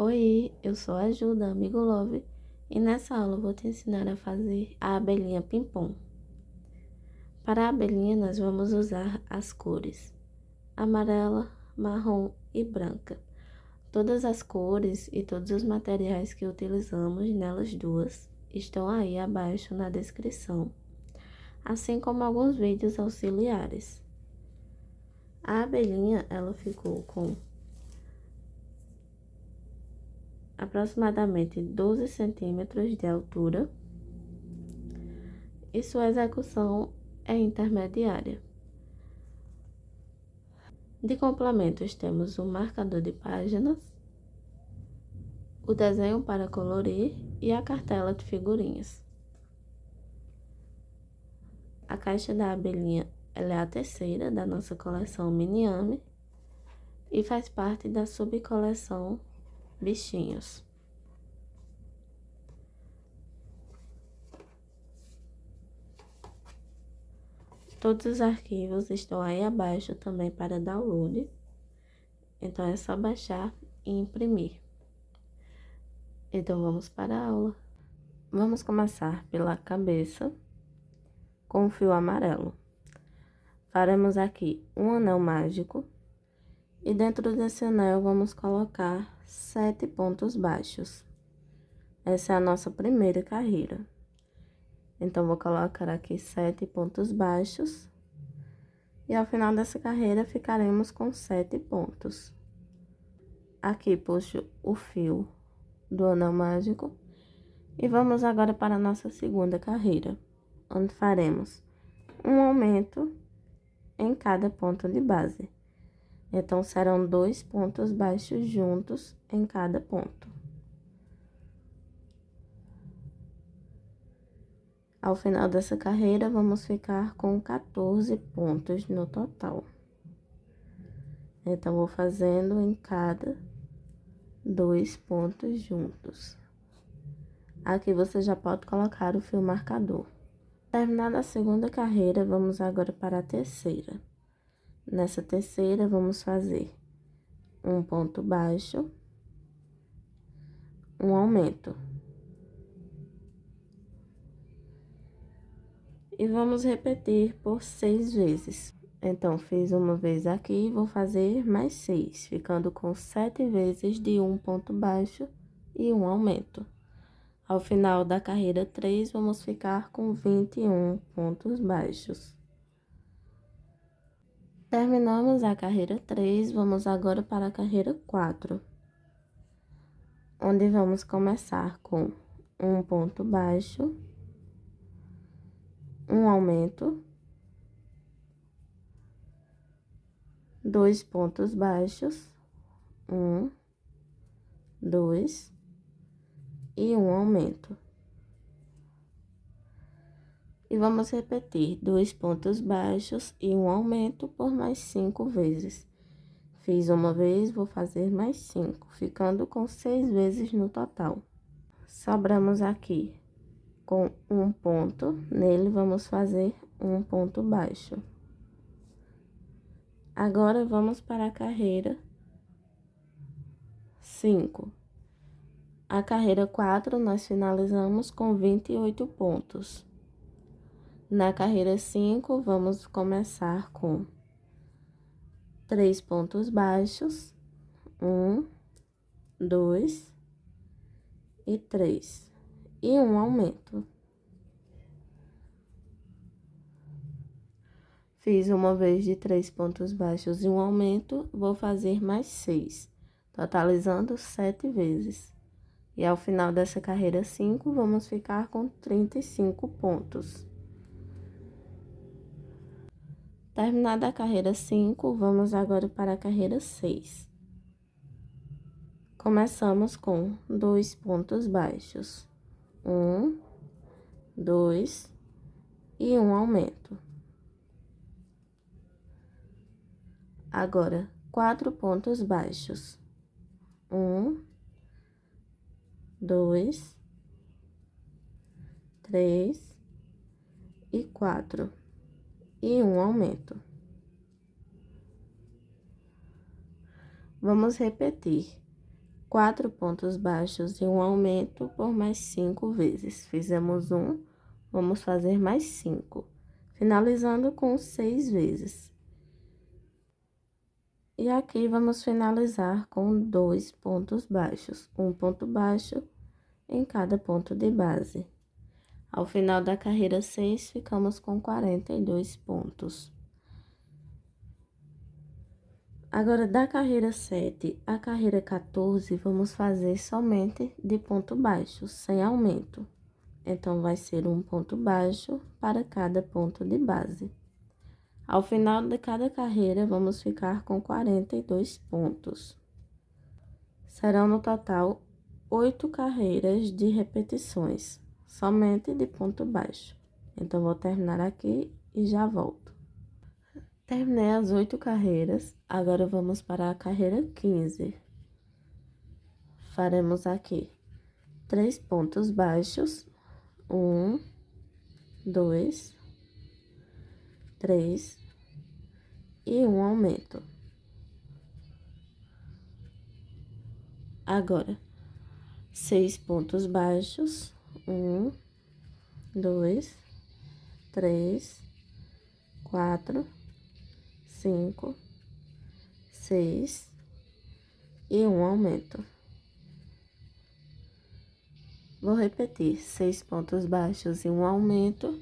Oi, eu sou a Ju da Amigo Love e nessa aula eu vou te ensinar a fazer a abelhinha ping-pong. Para a abelhinha nós vamos usar as cores amarela, marrom e branca. Todas as cores e todos os materiais que utilizamos nelas duas estão aí abaixo na descrição, assim como alguns vídeos auxiliares. A abelhinha ela ficou com aproximadamente 12 centímetros de altura e sua execução é intermediária. De complementos temos o marcador de páginas, o desenho para colorir e a cartela de figurinhas. A caixa da abelhinha ela é a terceira da nossa coleção Miniame e faz parte da subcoleção Bichinhos. Todos os arquivos estão aí abaixo também para download, então é só baixar e imprimir. Então vamos para a aula. Vamos começar pela cabeça com o fio amarelo. Faremos aqui um anel mágico e dentro desse anel vamos colocar 7 pontos baixos. Essa é a nossa primeira carreira. Então, vou colocar aqui 7 pontos baixos e ao final dessa carreira ficaremos com 7 pontos. Aqui puxo o fio do anel mágico e vamos agora para a nossa segunda carreira, onde faremos um aumento em cada ponto de base. Então, serão 2 pontos baixos juntos em cada ponto. Ao final dessa carreira, vamos ficar com 14 pontos no total. Então, vou fazendo em cada 2 pontos juntos. Aqui você já pode colocar o fio marcador. Terminada a segunda carreira, vamos agora para a terceira. Nessa terceira, vamos fazer um ponto baixo, um aumento. E vamos repetir por 6 vezes. Então, fiz uma vez aqui, vou fazer mais 6, ficando com 7 vezes de um ponto baixo e um aumento. Ao final da carreira 3, vamos ficar com 21 pontos baixos. Terminamos a carreira 3, vamos agora para a carreira 4, onde vamos começar com um ponto baixo, um aumento, 2 pontos baixos, 1, 2 e um aumento. E vamos repetir 2 pontos baixos e um aumento por mais 5 vezes. Fiz uma vez, vou fazer mais 5, ficando com 6 vezes no total. Sobramos aqui com um ponto, nele vamos fazer um ponto baixo. Agora, vamos para a carreira 5. A carreira 4, nós finalizamos com 28 pontos. Na carreira 5, vamos começar com 3 pontos baixos, 1, 2 e 3, e um aumento. Fiz uma vez de 3 pontos baixos e um aumento, vou fazer mais 6, totalizando 7 vezes. E ao final dessa carreira 5, vamos ficar com 35 pontos. Terminada a carreira 5, vamos agora para a carreira 6. Começamos com 2 pontos baixos, 1, 2 e um aumento. Agora, 4 pontos baixos, 1, 2, 3 e 4, e um aumento. Vamos repetir 4 pontos baixos e um aumento por mais 5 vezes. Fizemos um, vamos fazer mais 5, finalizando com 6 vezes. E aqui vamos finalizar com 2 pontos baixos, um ponto baixo em cada ponto de base. Ao final da carreira 6, ficamos com 42 pontos. Agora, da carreira 7 à carreira 14, vamos fazer somente de ponto baixo, sem aumento. Então, vai ser um ponto baixo para cada ponto de base. Ao final de cada carreira, vamos ficar com 42 pontos. Serão no total 8 carreiras de repetições, somente de ponto baixo. Então, vou terminar aqui e já volto. Terminei as 8 carreiras, agora vamos para a carreira 15. Faremos aqui 3 pontos baixos, 1, 2, 3 e um aumento. Agora, 6 pontos baixos, 1, 2, 3, 4, 5, 6 e um aumento. Vou repetir, 6 pontos baixos e um aumento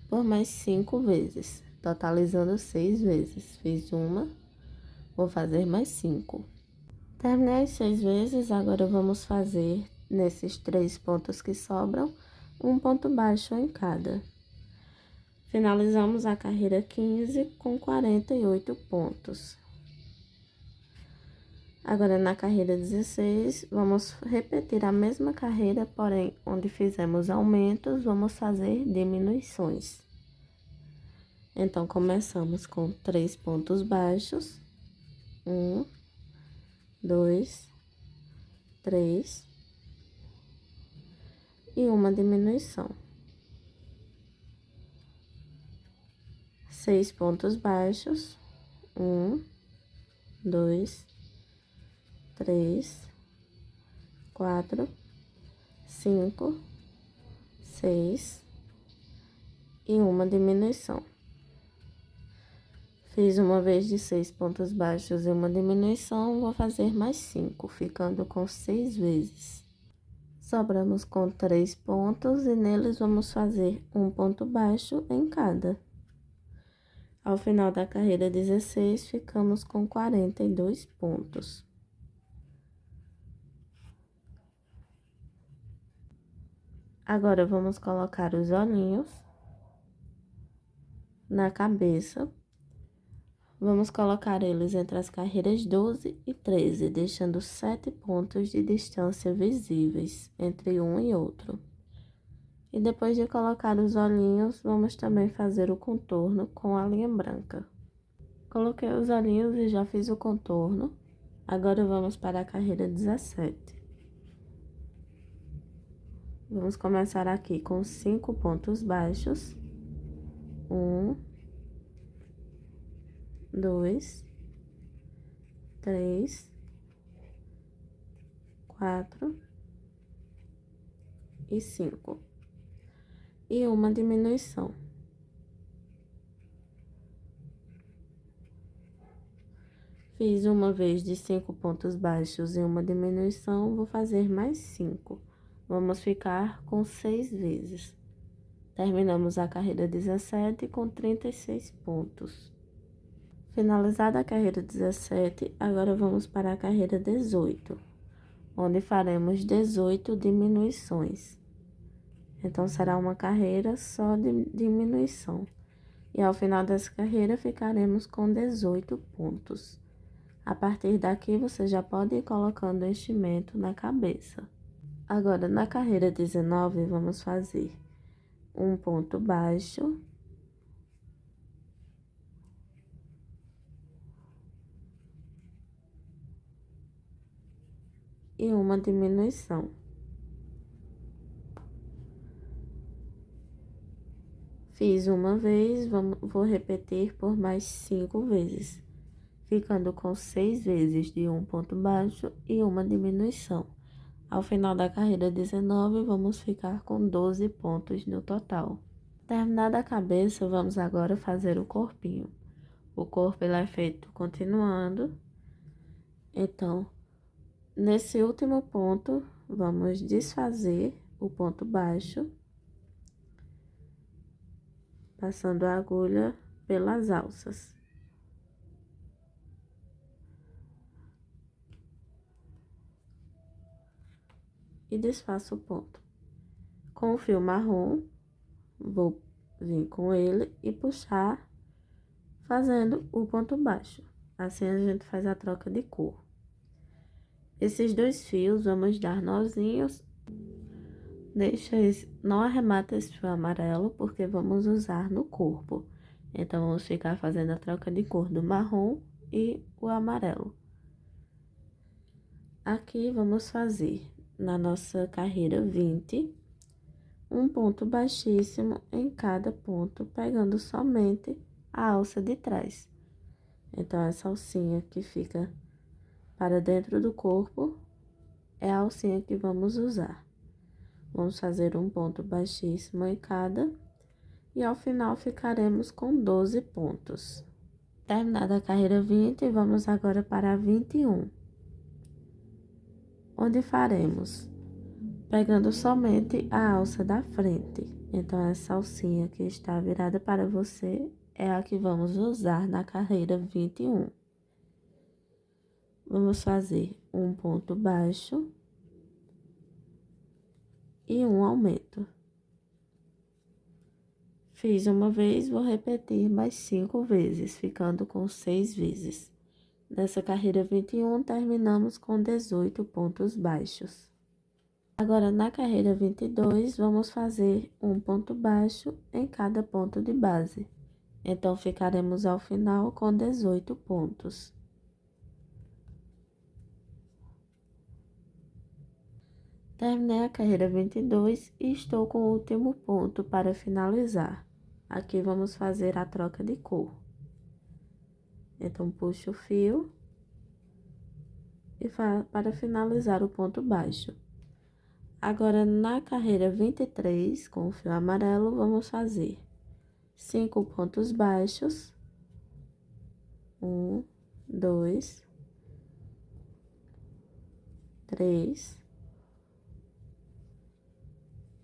por mais 5 vezes, totalizando 6 vezes. Fiz uma, vou fazer mais 5. Terminei as 6 vezes, agora vamos fazer, nesses 3 pontos que sobram, um ponto baixo em cada. Finalizamos a carreira 15 com 48 pontos. Agora, na carreira 16, vamos repetir a mesma carreira, porém, onde fizemos aumentos, vamos fazer diminuições. Então, começamos com 3 pontos baixos, 1, 2, 3 e uma diminuição. 6 pontos baixos, 1, 2, 3, 4, 5, 6 e uma diminuição. Fiz uma vez de 6 pontos baixos e uma diminuição, vou fazer mais 5, ficando com 6 vezes. Sobramos com 3 pontos e neles vamos fazer um ponto baixo em cada. Ao final da carreira 16, ficamos com 42 pontos. Agora, vamos colocar os olhinhos na cabeça. Vamos colocar eles entre as carreiras 12 e 13, deixando 7 pontos de distância visíveis entre um e outro. E depois de colocar os olhinhos, vamos também fazer o contorno com a linha branca. Coloquei os olhinhos e já fiz o contorno. Agora vamos para a carreira 17. Vamos começar aqui com 5 pontos baixos. 1, 2, 3, 4 e 5. E uma diminuição. Fiz uma vez de 5 pontos baixos e uma diminuição, vou fazer mais 5. Vamos ficar com 6 vezes. Terminamos a carreira 17 com 36 pontos. Finalizada a carreira 17, agora vamos para a carreira 18, onde faremos 18 diminuições. Então, será uma carreira só de diminuição. E ao final dessa carreira, ficaremos com 18 pontos. A partir daqui, você já pode ir colocando o enchimento na cabeça. Agora, na carreira 19, vamos fazer um ponto baixo e uma diminuição. Fiz uma vez, vou repetir por mais 5 vezes. ficando com 6 vezes de um ponto baixo e uma diminuição. Ao final da carreira 19, vamos ficar com 12 pontos no total. Terminada a cabeça, vamos agora fazer o corpinho. O corpo ele é feito continuando. Então, nesse último ponto, vamos desfazer o ponto baixo, passando a agulha pelas alças. E desfaço o ponto. Com o fio marrom, vou vir com ele e puxar, fazendo o ponto baixo. Assim a gente faz a troca de cor. Esses dois fios, vamos dar nozinhos. Não arremata esse fio amarelo, porque vamos usar no corpo. Então, vamos ficar fazendo a troca de cor do marrom e o amarelo. Aqui, vamos fazer, na nossa carreira 20, um ponto baixíssimo em cada ponto, pegando somente a alça de trás. Então, essa alcinha que fica para dentro do corpo é a alcinha que vamos usar. Vamos fazer um ponto baixíssimo em cada e ao final ficaremos com 12 pontos. Terminada a carreira 20, vamos agora para a 21, onde faremos pegando somente a alça da frente. Então, essa alcinha que está virada para você é a que vamos usar na carreira 21. Vamos fazer um ponto baixo e um aumento. Fiz uma vez, vou repetir mais 5 vezes, ficando com 6 vezes. Nessa carreira 21, terminamos com 18 pontos baixos. Agora, na carreira 22, vamos fazer um ponto baixo em cada ponto de base. Então, ficaremos ao final com 18 pontos. Terminei a carreira 22 e estou com o último ponto para finalizar. Aqui vamos fazer a troca de cor. Então, puxo o fio e para finalizar o ponto baixo. Agora, na carreira 23, com o fio amarelo, vamos fazer 5 pontos baixos. 1, 2, 3,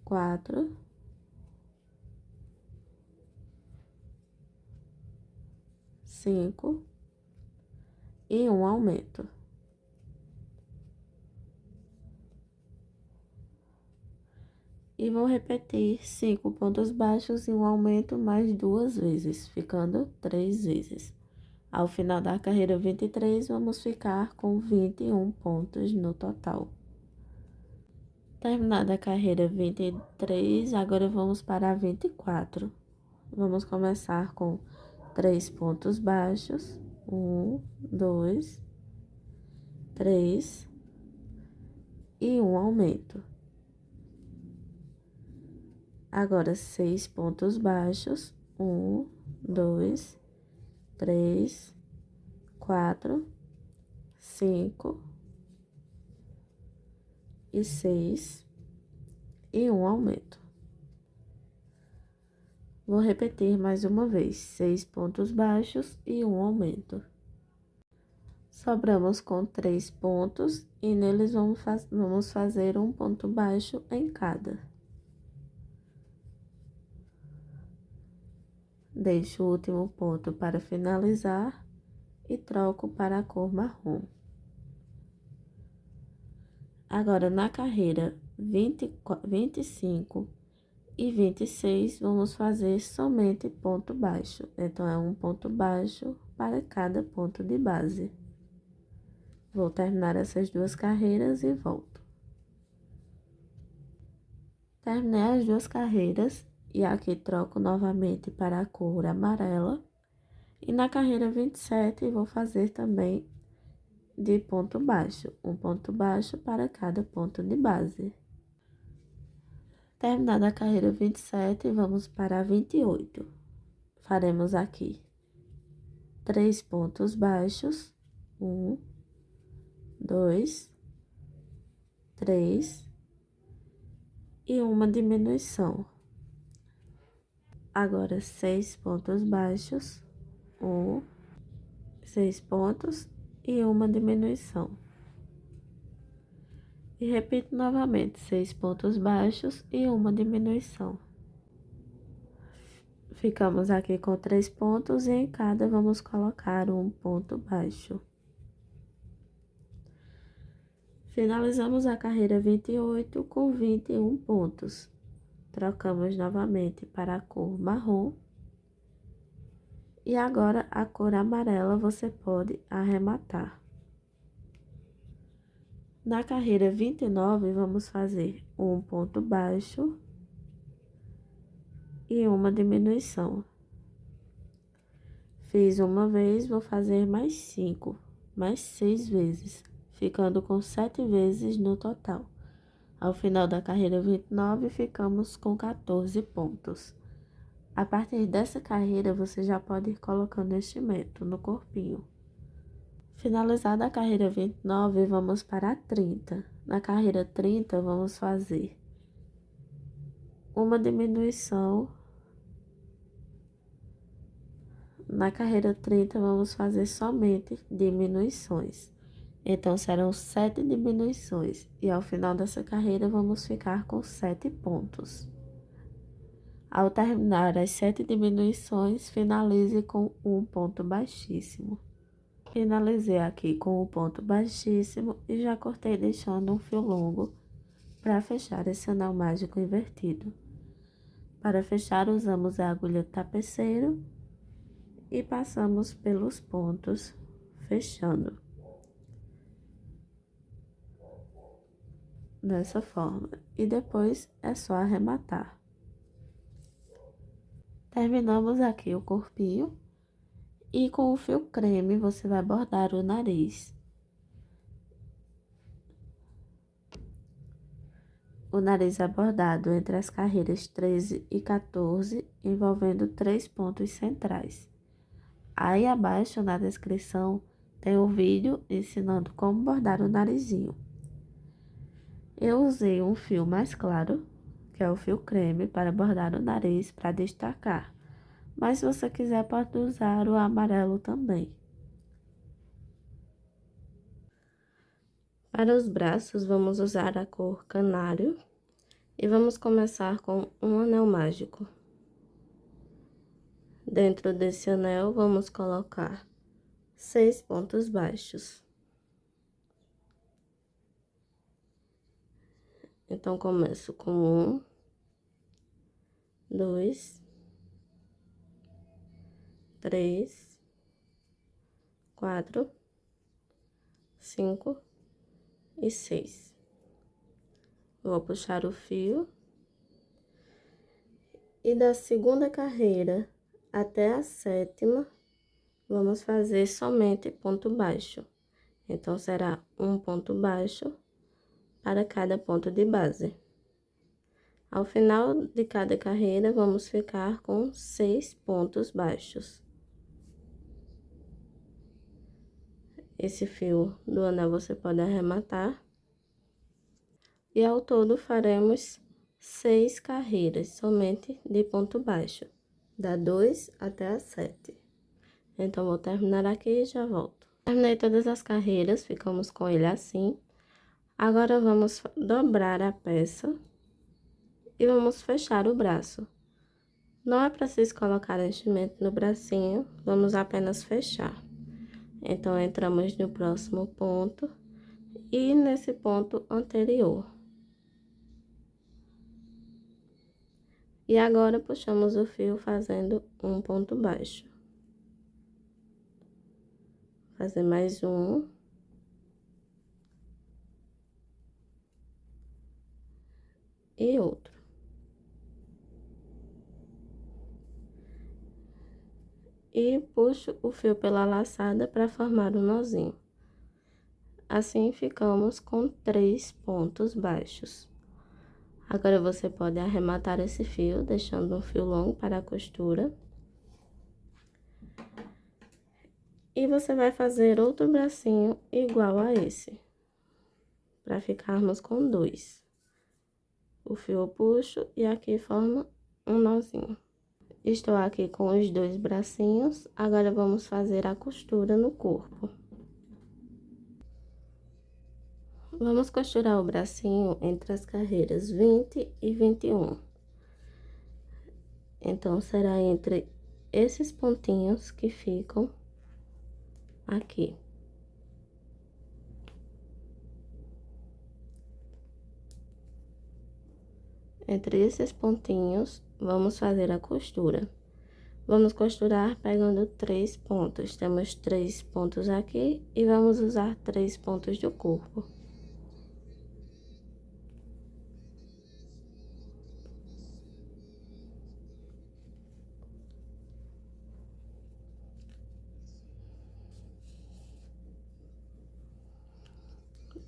4, 5 e um aumento. E vou repetir 5 pontos baixos e um aumento mais 2 vezes, ficando 3 vezes. Ao final da carreira 23, vamos ficar com 21 pontos no total. Terminada a carreira 23, agora vamos para a 24. Vamos começar com 3 pontos baixos. 1, 2, 3 e um aumento. Agora, 6 pontos baixos. 1, 2, 3, 4, 5 e 6 e um aumento. Vou repetir mais uma vez: 6 pontos baixos e um aumento. Sobramos com 3 pontos e neles vamos fazer um ponto baixo em cada. Deixo o último ponto para finalizar e troco para a cor marrom. Agora, na carreira 25 e 26, vamos fazer somente ponto baixo. Então, é um ponto baixo para cada ponto de base. Vou terminar essas duas carreiras e volto. Terminei as duas carreiras e aqui troco novamente para a cor amarela. E na carreira 27, vou fazer também de ponto baixo, um ponto baixo para cada ponto de base. Terminada a carreira 27, vamos para a 28. Faremos aqui 3 pontos baixos, 1, 2, 3 e uma diminuição. Agora 6 pontos baixos, 6 pontos e uma diminuição. E repito novamente, 6 pontos baixos e uma diminuição. Ficamos aqui com 3 pontos e em cada vamos colocar um ponto baixo. Finalizamos a carreira 28 com 21 pontos. Trocamos novamente para a cor marrom. E agora a cor amarela você pode arrematar. Na carreira 29, vamos fazer um ponto baixo e uma diminuição. Fiz uma vez, vou fazer mais 5, mais 6 vezes, ficando com 7 vezes no total. Ao final da carreira 29, ficamos com 14 pontos. A partir dessa carreira, você já pode ir colocando enchimento no corpinho. Finalizada a carreira 29, vamos para a 30. Na carreira 30, vamos fazer uma diminuição. Na carreira 30, vamos fazer somente diminuições. Então, serão 7 diminuições. E ao final dessa carreira, vamos ficar com 7 pontos. Ao terminar as 7 diminuições, finalize com um ponto baixíssimo. Finalizei aqui com um ponto baixíssimo e já cortei deixando um fio longo para fechar esse anel mágico invertido. Para fechar, usamos a agulha tapeceiro e passamos pelos pontos, fechando. Dessa forma. E depois é só arrematar. Terminamos aqui o corpinho. E com o fio creme, você vai bordar o nariz. O nariz é bordado entre as carreiras 13 e 14, envolvendo 3 pontos centrais. Aí abaixo, na descrição, tem um vídeo ensinando como bordar o narizinho. Eu usei um fio mais claro, que é o fio creme, para bordar o nariz para destacar. Mas se você quiser, pode usar o amarelo também. Para os braços, vamos usar a cor canário e vamos começar com um anel mágico. Dentro desse anel, vamos colocar 6 pontos baixos. Então, começo com 1, 2, 3, 4, 5 e 6. Vou puxar o fio. E da segunda carreira até a 7ª, vamos fazer somente ponto baixo. Então, será um ponto baixo para cada ponto de base. Ao final de cada carreira, vamos ficar com 6 pontos baixos. Esse fio do anel você pode arrematar. E ao todo faremos 6 carreiras somente de ponto baixo, da 2 até a 7. Então, vou terminar aqui e já volto. Terminei todas as carreiras, ficamos com ele assim. Agora, vamos dobrar a peça e vamos fechar o braço. Não é preciso colocar enchimento no bracinho, vamos apenas fechar. Então, entramos no próximo ponto e nesse ponto anterior. E agora, puxamos o fio fazendo um ponto baixo. Fazer mais um. E outro. E puxo o fio pela laçada para formar um nozinho. Assim, ficamos com 3 pontos baixos. Agora, você pode arrematar esse fio, deixando um fio longo para a costura. E você vai fazer outro bracinho igual a esse, para ficarmos com 2. O fio eu puxo e aqui forma um nozinho. Estou aqui com os 2 bracinhos, agora vamos fazer a costura no corpo. Vamos costurar o bracinho entre as carreiras 20 e 21. Então, será entre esses pontinhos que ficam aqui. Entre esses pontinhos, vamos fazer a costura. Vamos costurar pegando 3 pontos. Temos 3 pontos aqui e vamos usar 3 pontos do corpo.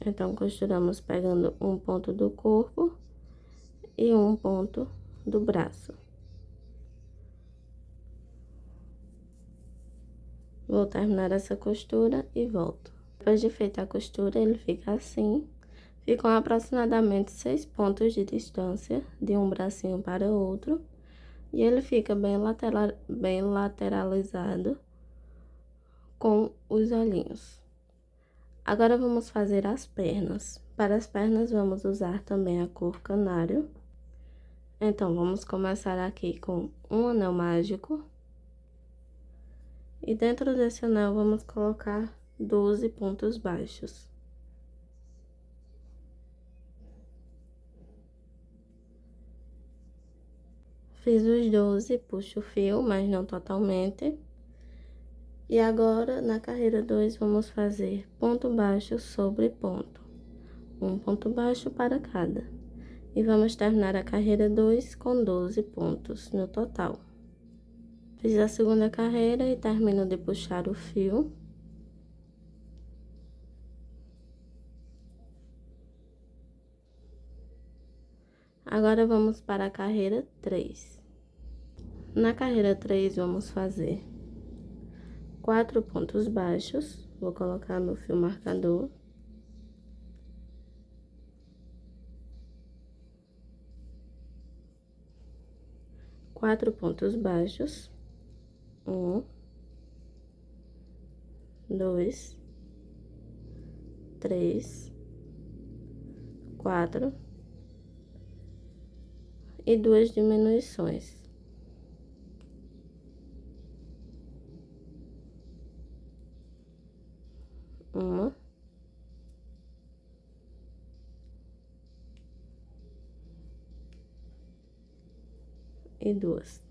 Então, costuramos pegando um ponto do corpo e um ponto do braço. Vou terminar essa costura e volto. Depois de feita a costura, ele fica assim. Ficam aproximadamente 6 pontos de distância de um bracinho para o outro. E ele fica bem lateralizado com os olhinhos. Agora, vamos fazer as pernas. Para as pernas, vamos usar também a cor canário. Então, vamos começar aqui com um anel mágico. E dentro desse anel, vamos colocar 12 pontos baixos. Fiz os 12, puxo o fio, mas não totalmente. E agora, na carreira 2, vamos fazer ponto baixo sobre ponto. Um ponto baixo para cada. E vamos terminar a carreira 2 com 12 pontos no total. Fiz a segunda carreira e termino de puxar o fio. Agora, vamos para a carreira 3. Na carreira 3, vamos fazer 4 pontos baixos. Vou colocar meu fio marcador. Quatro pontos baixos. 1, 2, 3, 4 e 2 diminuições. Uma e 2.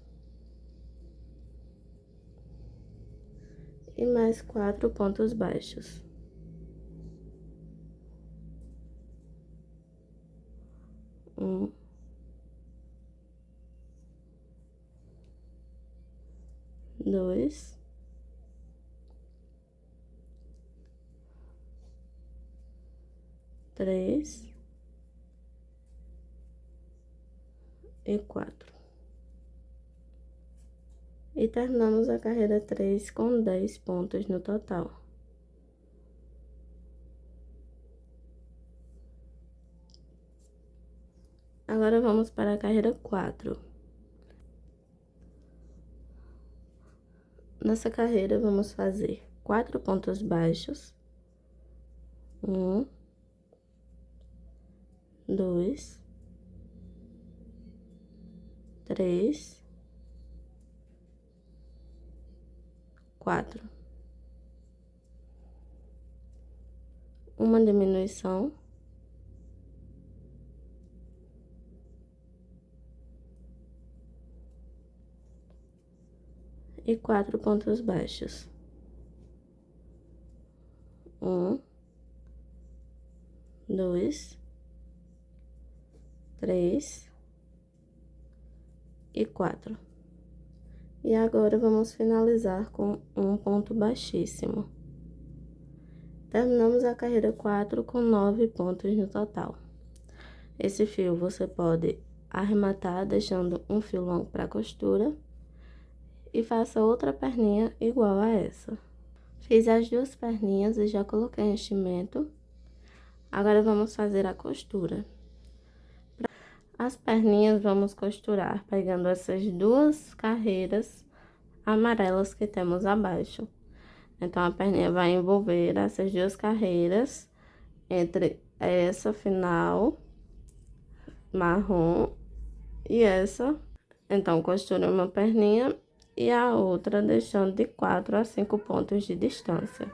E mais 4 pontos baixos. 1, 2, 3 e 4. E terminamos a carreira 3 com 10 pontos no total. Agora, vamos para a carreira 4. Nessa carreira, vamos fazer 4 pontos baixos. 1, 2, 3, 4. Uma diminuição. E 4 pontos baixos. 1, 2, 3 e 4. E agora, vamos finalizar com um ponto baixíssimo. Terminamos a carreira 4 com 9 pontos no total. Esse fio você pode arrematar deixando um fio longo para costura e faça outra perninha igual a essa. Fiz as duas perninhas e já coloquei enchimento. Agora vamos fazer a costura. As perninhas vamos costurar pegando essas duas carreiras amarelas que temos abaixo. Então, a perninha vai envolver essas duas carreiras entre essa final marrom e essa. Então, costure uma perninha e a outra deixando de 4 a 5 pontos de distância.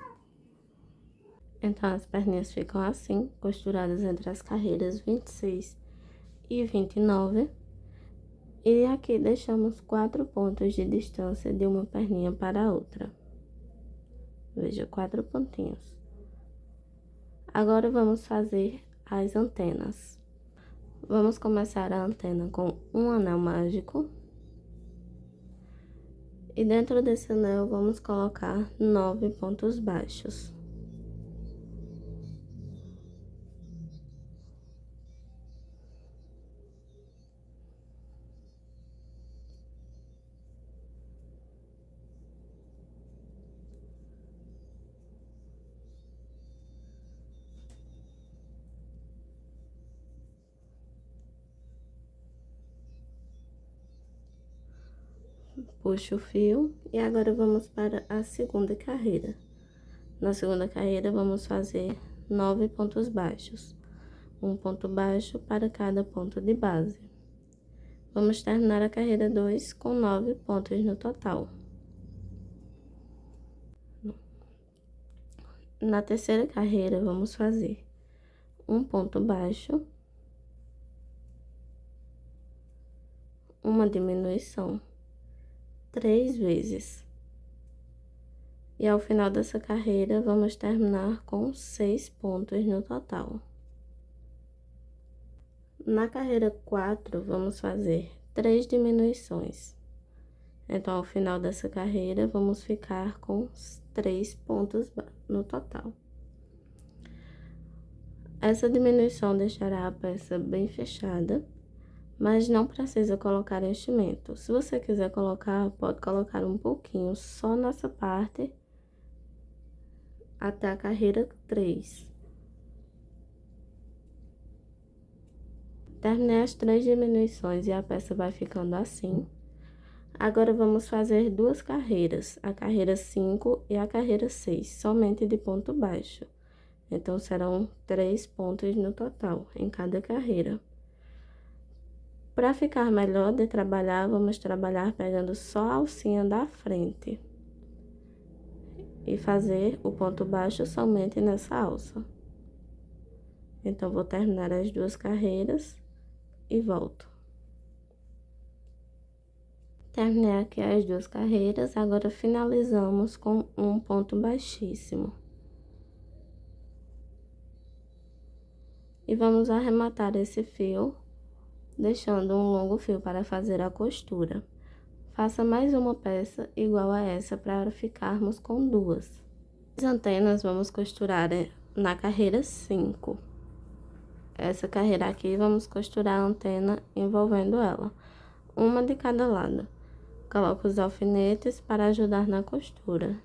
Então, as perninhas ficam assim, costuradas entre as carreiras 26 e 29. E aqui deixamos 4 pontos de distância de uma perninha para a outra. Veja, 4 pontinhos. Agora, vamos fazer as antenas. Vamos começar a antena com um anel mágico. E dentro desse anel, vamos colocar 9 pontos baixos. Puxo o fio e agora vamos para a segunda carreira. Na segunda carreira, vamos fazer 9 pontos baixos. Um ponto baixo para cada ponto de base. Vamos terminar a carreira 2 com 9 pontos no total. Na terceira carreira, vamos fazer um ponto baixo, uma diminuição, 3 vezes. E ao final dessa carreira, vamos terminar com 6 pontos no total. Na carreira 4, vamos fazer 3 diminuições. Então, ao final dessa carreira, vamos ficar com 3 pontos no total. Essa diminuição deixará a peça bem fechada, mas não precisa colocar enchimento. Se você quiser colocar, pode colocar um pouquinho só nessa parte até a carreira 3. Terminei as 3 diminuições e a peça vai ficando assim. Agora, vamos fazer duas carreiras, a carreira 5 e a carreira 6, somente de ponto baixo. Então, serão 3 pontos no total, em cada carreira. Para ficar melhor de trabalhar, vamos trabalhar pegando só a alcinha da frente. E fazer o ponto baixo somente nessa alça. Então, vou terminar as duas carreiras e volto. Terminei aqui as duas carreiras, agora finalizamos com um ponto baixíssimo. E vamos arrematar esse fio, deixando um longo fio para fazer a costura. Faça mais uma peça igual a essa para ficarmos com duas. As antenas vamos costurar na carreira 5. Essa carreira aqui, vamos costurar a antena envolvendo ela, uma de cada lado. Coloco os alfinetes para ajudar na costura.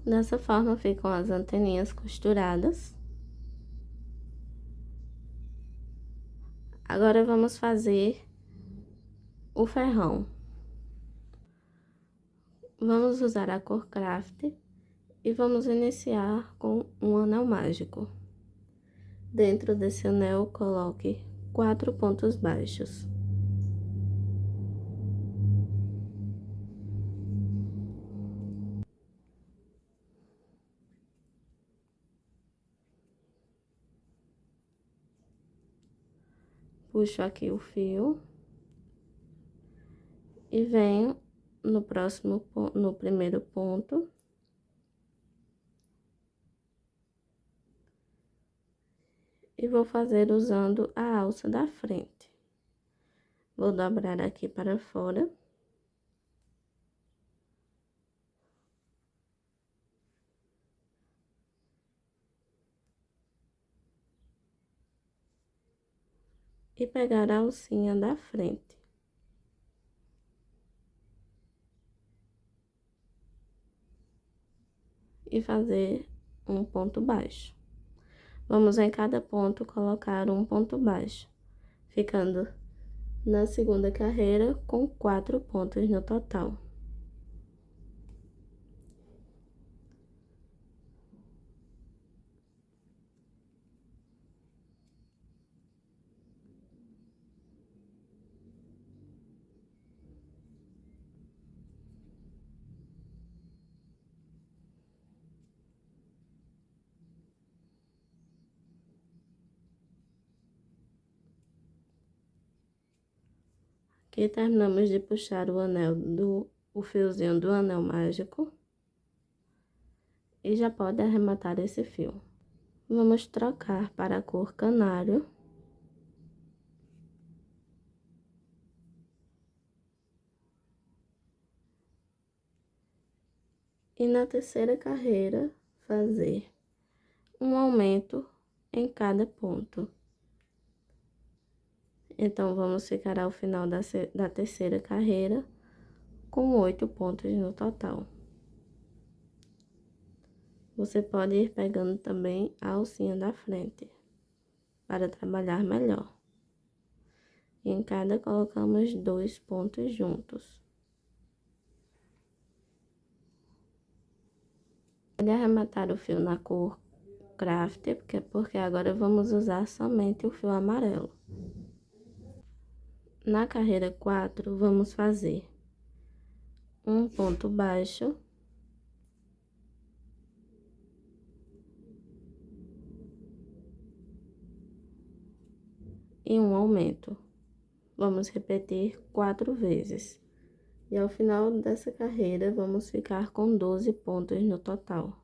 Dessa forma, ficam as anteninhas costuradas. Agora, vamos fazer o ferrão. Vamos usar a cor craft e vamos iniciar com um anel mágico. Dentro desse anel, coloque 4 pontos baixos. Puxo aqui o fio e venho no primeiro ponto. E vou fazer usando a alça da frente. Vou dobrar aqui para fora. E pegar a alcinha da frente. e fazer um ponto baixo. Vamos em cada ponto colocar um ponto baixo, ficando na segunda carreira com 4 pontos no total. Aqui terminamos de puxar o fiozinho do anel mágico e já pode arrematar esse fio. Vamos trocar para a cor canário. E na terceira carreira, fazer um aumento em cada ponto. Então, vamos ficar ao final da terceira carreira com 8 pontos no total. Você pode ir pegando também a alcinha da frente, para trabalhar melhor. E em cada colocamos 2 pontos juntos. Pode arrematar o fio na cor craft, porque agora vamos usar somente o fio amarelo. Na carreira 4, vamos fazer um ponto baixo e um aumento. Vamos repetir 4 vezes. E ao final dessa carreira, vamos ficar com 12 pontos no total.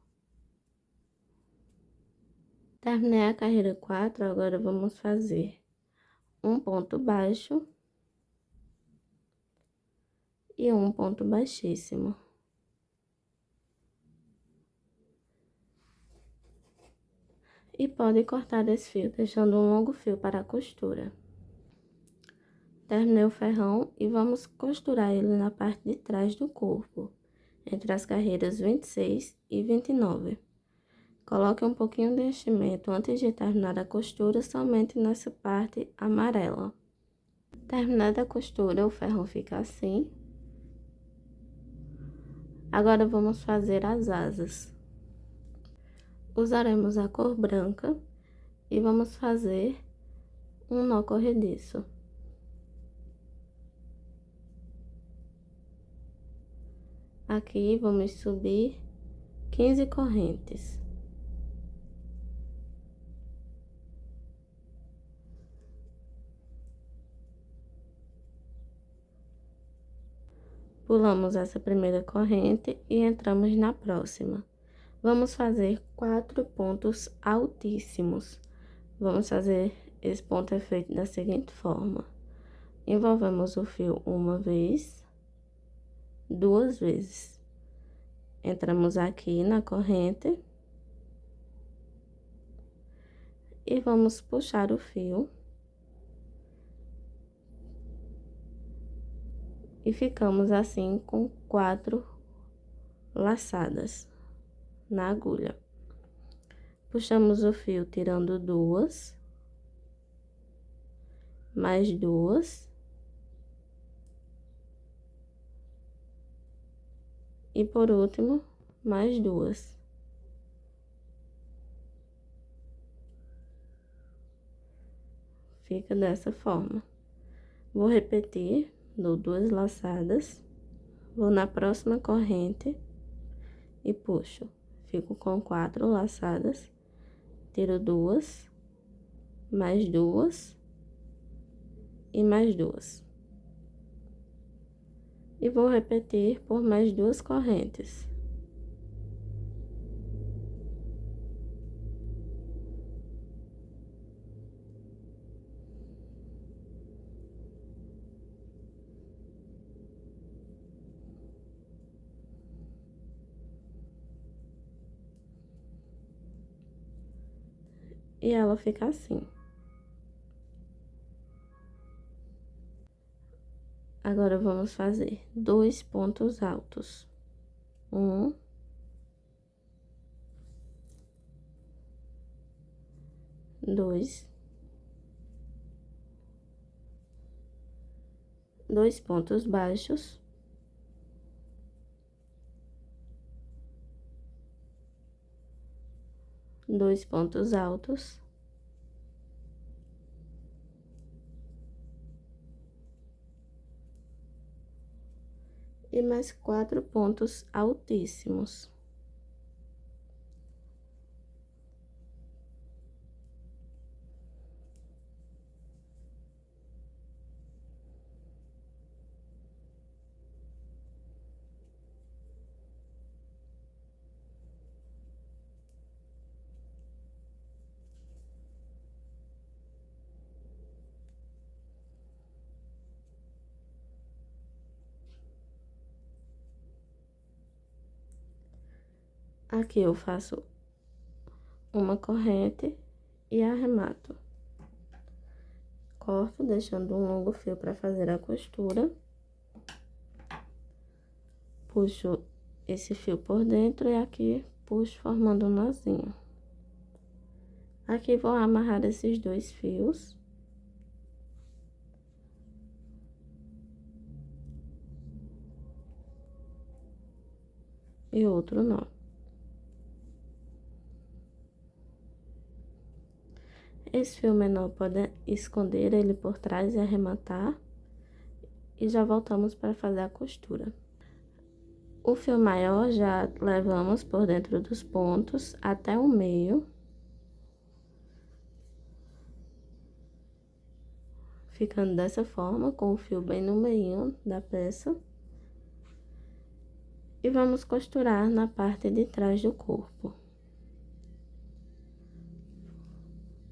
Terminei a carreira 4, agora vamos fazer um ponto baixo e um ponto baixíssimo. E pode cortar esse fio, deixando um longo fio para a costura. Terminei o ferrão e vamos costurar ele na parte de trás do corpo, entre as carreiras 26 e 29. Coloque um pouquinho de enchimento antes de terminar a costura, somente nessa parte amarela. Terminada a costura, o ferrão fica assim. Agora, vamos fazer as asas. Usaremos a cor branca e vamos fazer um nó corrediço. Aqui, vamos subir 15 correntes. Pulamos essa primeira corrente e entramos na próxima. Vamos fazer 4 pontos altíssimos. Vamos fazer esse ponto feito da seguinte forma. Envolvemos o fio uma vez, 2 vezes. Entramos aqui na corrente. E vamos puxar o fio. E ficamos assim com 4 laçadas na agulha. Puxamos o fio tirando 2, mais 2. E por último, mais 2. Fica dessa forma. Vou repetir, dou 2 laçadas, vou na próxima corrente e puxo. Fico com 4 laçadas, tiro 2, mais 2 e mais 2. E vou repetir por mais 2 correntes. E ela fica assim. Agora, vamos fazer 2 pontos altos. 1 dois pontos baixos, dois pontos altos, e mais 4 pontos altíssimos. Aqui eu faço uma corrente e arremato. Corto, deixando um longo fio para fazer a costura. Puxo esse fio por dentro e aqui puxo formando um nozinho. Aqui vou amarrar esses dois fios. E outro nó. Esse fio menor pode esconder ele por trás e arrematar. E já voltamos para fazer a costura. O fio maior já levamos por dentro dos pontos até o meio. Ficando dessa forma, com o fio bem no meio da peça. E vamos costurar na parte de trás do corpo.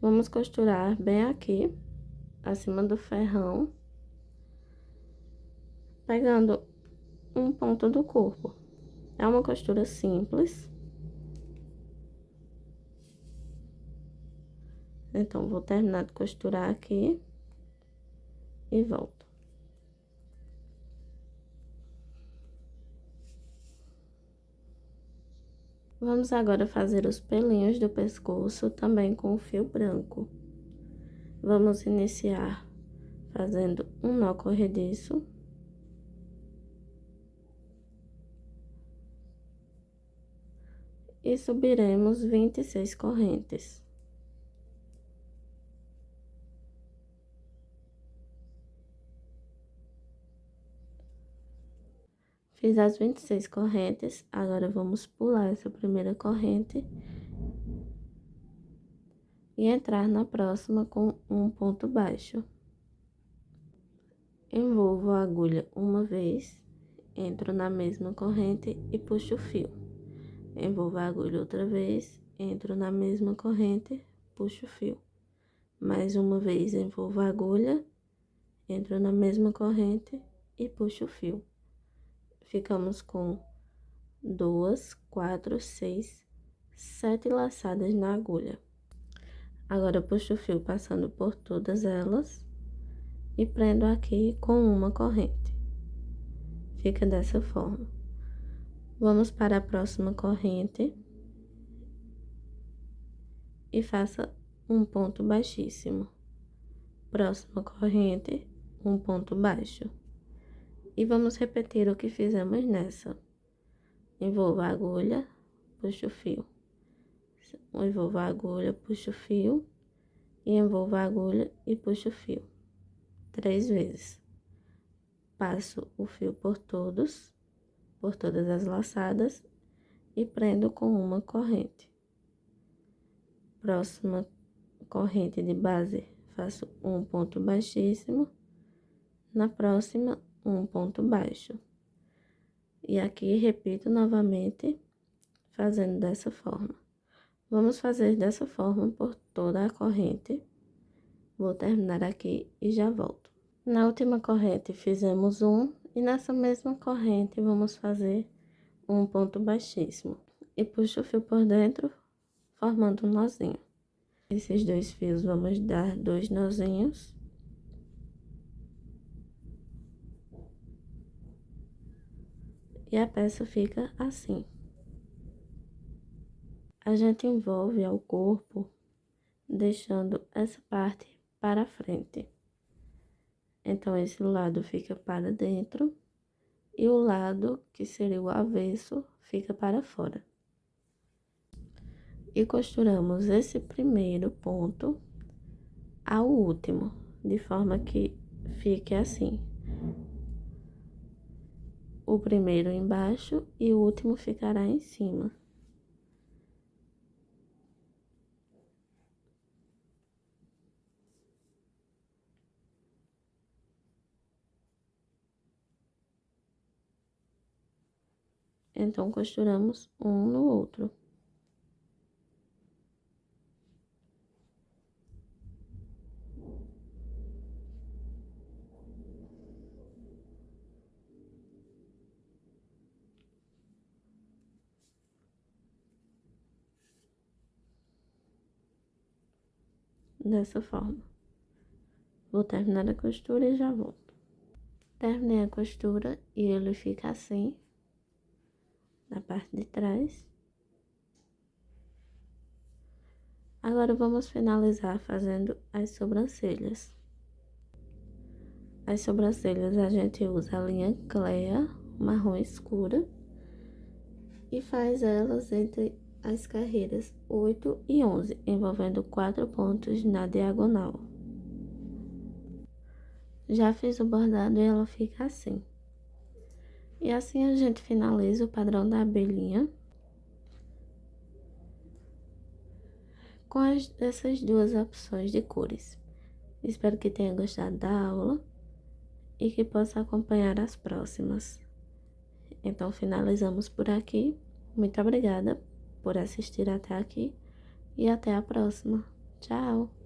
Vamos costurar bem aqui, acima do ferrão, pegando um ponto do corpo. É uma costura simples. Então, vou terminar de costurar aqui e volto. Vamos agora fazer os pelinhos do pescoço também com o fio branco. Vamos iniciar fazendo um nó corrediço. E subiremos 26 correntes. Fiz as 26 correntes, agora vamos pular essa primeira corrente e entrar na próxima com um ponto baixo. Envolvo a agulha uma vez, entro na mesma corrente e puxo o fio. Envolvo a agulha outra vez, entro na mesma corrente, puxo o fio. Mais uma vez, envolvo a agulha, entro na mesma corrente e puxo o fio. Ficamos com 2, 4, 6, 7 laçadas na agulha. Agora, puxo o fio passando por todas elas e prendo aqui com uma corrente. Fica dessa forma. Vamos para a próxima corrente e faça um ponto baixíssimo. Próxima corrente, um ponto baixo. E vamos repetir o que fizemos nessa. Envolvo a agulha, puxo o fio. Envolvo a agulha, puxo o fio. E envolvo a agulha e puxo o fio. 3 vezes. Passo o fio por todas as laçadas e prendo com uma corrente. Próxima corrente de base, faço um ponto baixíssimo. Na próxima, um ponto baixo. E aqui repito novamente, fazendo dessa forma. Vamos fazer dessa forma por toda a corrente. Vou terminar aqui e já volto. Na última corrente fizemos um e nessa mesma corrente vamos fazer um ponto baixíssimo. E puxo o fio por dentro, formando um nozinho. Esses dois fios vamos dar 2 nozinhos. E a peça fica assim. A gente envolve ao corpo deixando essa parte para frente. Então, esse lado fica para dentro e o lado, que seria o avesso, fica para fora. E costuramos esse primeiro ponto ao último, de forma que fique assim. O primeiro embaixo e o último ficará em cima. Então, costuramos um no outro. Dessa forma. Vou terminar a costura e já volto. Terminei a costura e ele fica assim, na parte de trás. Agora vamos finalizar fazendo as sobrancelhas. As sobrancelhas a gente usa a linha Clea, marrom escura, e faz elas entre as carreiras 8 e 11, envolvendo 4 pontos na diagonal. Já fiz o bordado e ela fica assim. E assim a gente finaliza o padrão da abelhinha com essas duas opções de cores. Espero que tenha gostado da aula e que possa acompanhar as próximas. Então, finalizamos por aqui. Muito obrigada por assistir até aqui e até a próxima. Tchau!